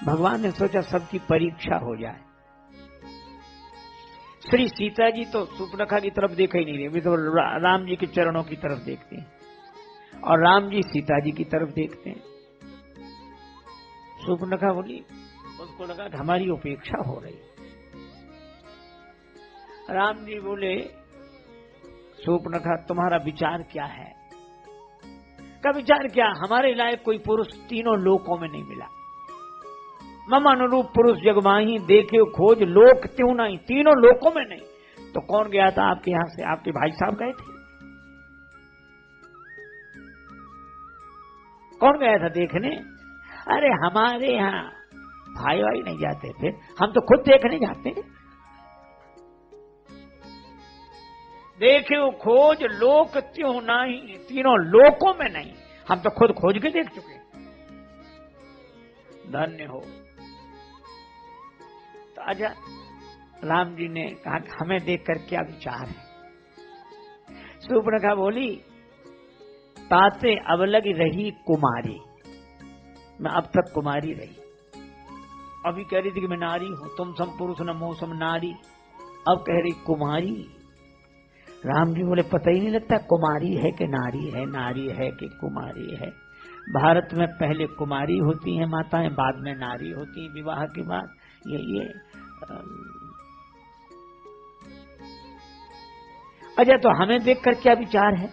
भगवान ने सोचा सबकी परीक्षा हो जाए। श्री सीता जी तो सूर्पनखा की तरफ देखा ही नहीं रहे, वे तो राम जी के चरणों की तरफ देखते हैं, और राम जी सीता जी की तरफ देखते हैं। सूर्पनखा बोली, उसको लगा कि हमारी उपेक्षा हो रही। राम जी बोले, सूर्पनखा तुम्हारा विचार क्या है? का विचार क्या? हमारे लायक कोई पुरुष तीनों लोकों में नहीं मिला। मम अनुरूप पुरुष जगमाही, देखे खोज लोक त्यों नहीं, तीनों लोकों में नहीं। तो कौन गया था आपके यहां से? आपके भाई साहब गए थे। कौन गया था देखने? अरे हमारे यहाँ भाई भाई नहीं जाते थे, हम तो खुद देखने जाते हैं। देखे खोज लोक त्यों नहीं, तीनों लोकों में नहीं, हम तो खुद खोज के देख चुके। धन्य हो। तो आजा राम जी ने कहा कि हमें देखकर क्या विचार है? सूर्पनखा बोली, ताते अब लगी रही कुमारी, मैं अब तक कुमारी रही। अभी कह रही थी कि मैं नारी हूं, तुम सम पुरुष न मोह सम नारी, अब कह रही कुमारी। राम जी बोले, पता ही नहीं लगता कुमारी है कि नारी है, नारी है कि कुमारी है। भारत में पहले कुमारी होती हैं माताएं, बाद में नारी होती हैं विवाह के बाद। ये अच्छा, तो हमें देखकर क्या विचार है?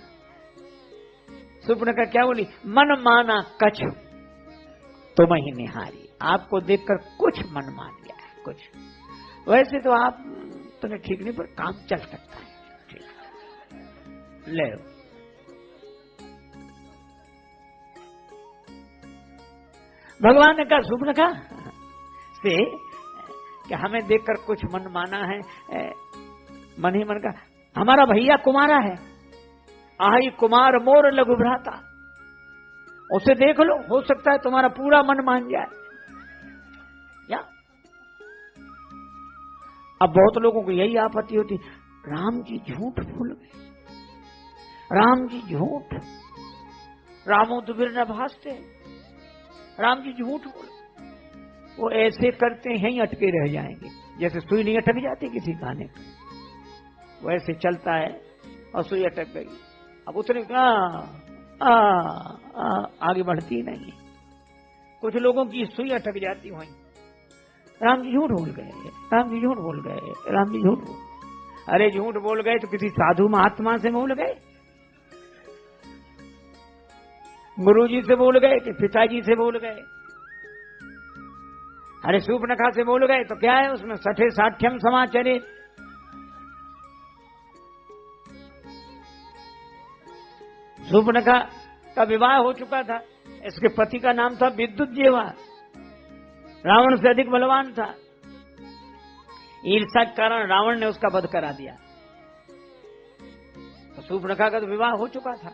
सूर्पनखा क्या बोली? मन माना कछ तुम ही निहारी, आपको देखकर कुछ मन मान गया है कुछ। वैसे तो आप तुम्हें ठीक नहीं, पर काम चल सकता है। ले भगवान ने कहा सूर्पनखा से कि हमें देखकर कुछ मन माना है। मन ही मन का, हमारा भैया कुमारा है, आई कुमार मोर लघु भ्राता, उसे देख लो, हो सकता है तुम्हारा पूरा मन मान जाए। या अब बहुत लोगों को यही आपत्ति होती, राम जी झूठ भूल गए, राम जी झूठ, रामो तो बिर न भासते, राम जी झूठ बोले। वो ऐसे करते हैं ही अटके रह जाएंगे, जैसे सुई नहीं अटक जाती किसी गाने पे, वो ऐसे चलता है और सुई अटक गई, अब उतने आगे बढ़ती नहीं। कुछ लोगों की सुई अटक जाती वहीं, राम जी झूठ बोल गए, राम जी झूठ बोल गए, राम जी झूठ बोल। अरे झूठ बोल गए तो किसी साधु महात्मा से बोल गए, गुरुजी से बोल गए कि पिताजी से बोल गए? अरे सूर्पनखा से बोल गए तो क्या है उसमें? सठे साठ्यम समाचरे। सूर्पनखा का विवाह हो चुका था, इसके पति का नाम था विद्युज्जेवा, रावण से अधिक बलवान था। ईर्ष्या के कारण रावण ने उसका वध करा दिया। तो सूर्पनखा का तो विवाह हो चुका था,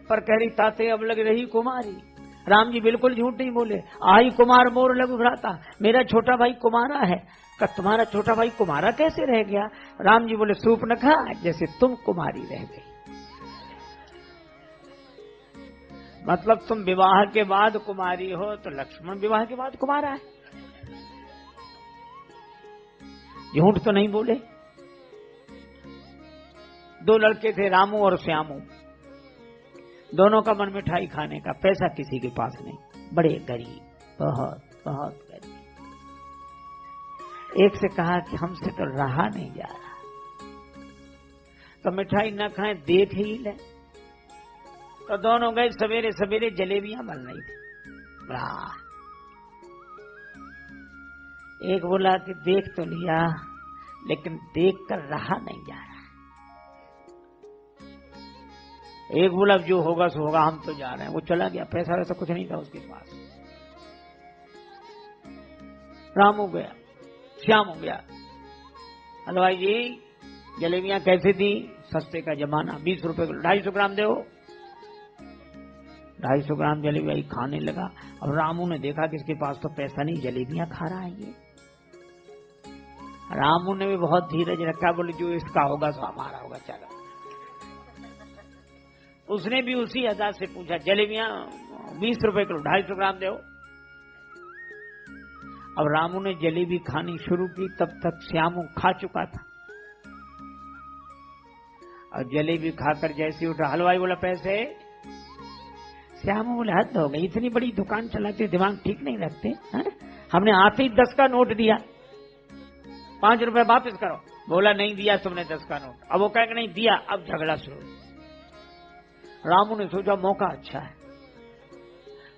पर कह रही ताते अब लग रही कुमारी। राम जी बिल्कुल झूठ नहीं बोले, आई कुमार मोर लघु भ्राता, मेरा छोटा भाई कुमारा है। का तुम्हारा छोटा भाई कुमारा कैसे रह गया? राम जी बोले, सूर्पनखा जैसे तुम कुमारी रह गई, मतलब तुम विवाह के बाद कुमारी हो, तो लक्ष्मण विवाह के बाद कुमारा है। झूठ तो नहीं बोले। दो लड़के थे, रामू और श्यामू, दोनों का मन मिठाई खाने का, पैसा किसी के पास नहीं, बड़े गरीब, बहुत बहुत गरीब। एक से कहा कि हमसे तो रहा नहीं जा रहा, तो मिठाई न खाएं देख ही ले। तो दोनों गए, सवेरे सवेरे जलेबियां बन रही थी। एक बोला कि देख तो लिया, लेकिन देख कर रहा नहीं जा रहा। एक बोला जो होगा सो होगा, हम तो जा रहे हैं। वो चला गया, पैसा वैसा कुछ नहीं था उसके पास। राम हो गया, श्याम हो गया, हलवाई जी जलेबियां कैसे दी? सस्ते का जमाना, 20 रुपए को 250 ग्राम दो। 250 ग्राम जलेबी खाने लगा। अब रामू ने देखा कि इसके पास तो पैसा नहीं, जलेबियां खा रहा है ये। रामू ने भी बहुत धीरज रखा, बोले जो इसका होगा सो हमारा होगा, चलो। उसने भी उसी अदा से पूछा, जलेबियां 20 रुपए किलो, 250 ग्राम दो। अब रामू ने जलेबी खानी शुरू की, तब तक श्यामू खा चुका था। और जलेबी खाकर जैसे उठा, हलवाई बोला पैसे। श्यामू बोले हद हो गई, इतनी बड़ी दुकान चलाते दिमाग ठीक नहीं रखते है? हमने आते ही 10 का नोट दिया, 5 रुपए वापस करो। बोला नहीं दिया तुमने 10 का नोट। अब वो कहेगा नहीं दिया, अब झगड़ा शुरू। रामू ने सोचा मौका अच्छा है,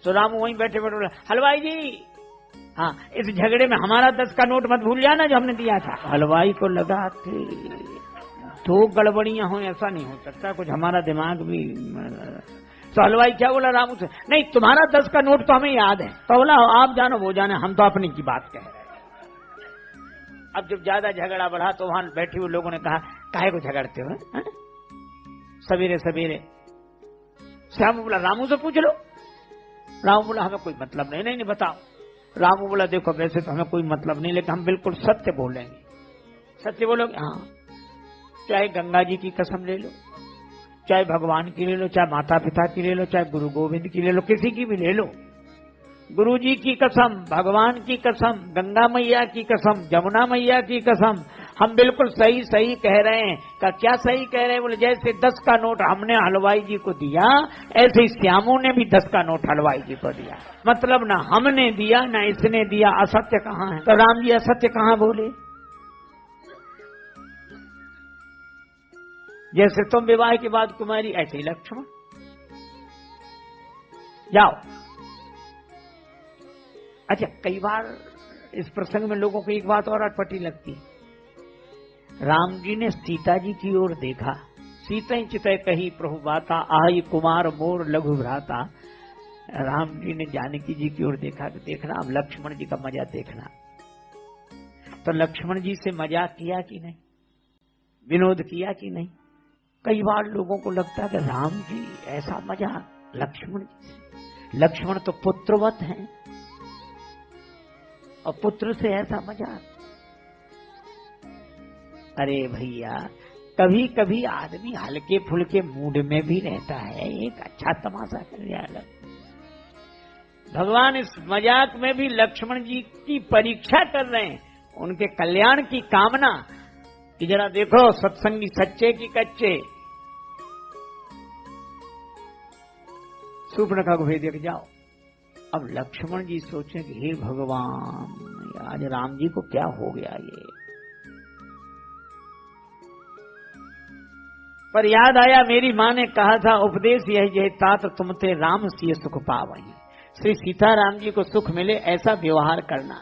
तो रामू वहीं बैठे बैठे बोला हलवाई जी, हाँ इस झगड़े में हमारा 10 का नोट मत भूल जाना जो हमने दिया था। हलवाई को लगा कि 2 गड़बड़ियां हो, ऐसा नहीं हो सकता, कुछ हमारा दिमाग भी। तो हलवाई क्या बोला रामू से, नहीं तुम्हारा 10 का नोट तो हमें याद है। तो बोला आप जानो वो जाने, हम तो अपनी की बात कह रहे हैं। अब जब ज्यादा झगड़ा बढ़ा तो वहां बैठे हुए लोगों ने कहा काहे को झगड़ते हो सवेरे सवेरे। श्यामू बोला रामू से पूछ लो। रामू बोला हमें कोई मतलब नहीं। नहीं बताओ। रामू बोला देखो वैसे तो हमें कोई मतलब नहीं, लेकिन हम बिल्कुल सत्य बोलेंगे। सत्य बोलोगे? हाँ। चाहे गंगा जी की कसम ले लो, चाहे भगवान की ले लो, चाहे माता पिता की ले लो, चाहे गुरु गोविंद की ले लो, किसी की भी ले लो। गुरु जी की कसम, भगवान की कसम, गंगा मैया की कसम, जमुना मैया की कसम, हम बिल्कुल सही सही कह रहे हैं। का क्या सही कह रहे हैं? बोले जैसे 10 का नोट हमने हलवाई जी को दिया, ऐसे ही श्यामू ने भी 10 का नोट हलवाई जी को दिया। मतलब ना हमने दिया ना इसने दिया, असत्य कहाँ है? तो राम जी असत्य कहाँ बोले? जैसे तुम विवाह के बाद कुमारी, ऐसे ही लक्ष्मण। जाओ। अच्छा, कई बार इस प्रसंग में लोगों को एक बात और अटपटी लगती है। राम जी ने सीता जी की ओर देखा, सीता चितय कही प्रभु बाता, आई कुमार मोर लघु भ्राता। राम जी ने जानकी जी की ओर देखा कि देखना अब लक्ष्मण जी का मजा देखना। तो लक्ष्मण जी से मजाक किया कि नहीं, विनोद किया कि नहीं? कई बार लोगों को लगता है कि राम जी ऐसा मजाक लक्ष्मण जी से। लक्ष्मण तो पुत्रवत हैं और पुत्र से ऐसा मजाक। अरे भैया, कभी कभी आदमी हल्के फुल्के मूड में भी रहता है, एक अच्छा तमाशा कर लिया। भगवान इस मजाक में भी लक्ष्मण जी की परीक्षा कर रहे हैं, उनके कल्याण की कामना कि जरा देखो सत्संगी सच्चे की कच्चे। शूर्पणखा को भेज दिया कि जाओ। अब लक्ष्मण जी सोचे कि हे भगवान, आज राम जी को क्या हो गया ये। पर याद आया मेरी माँ ने कहा था उपदेश यही तात तुम थे राम सिय सुख पावहीं। श्री सीताराम जी को सुख मिले ऐसा व्यवहार करना।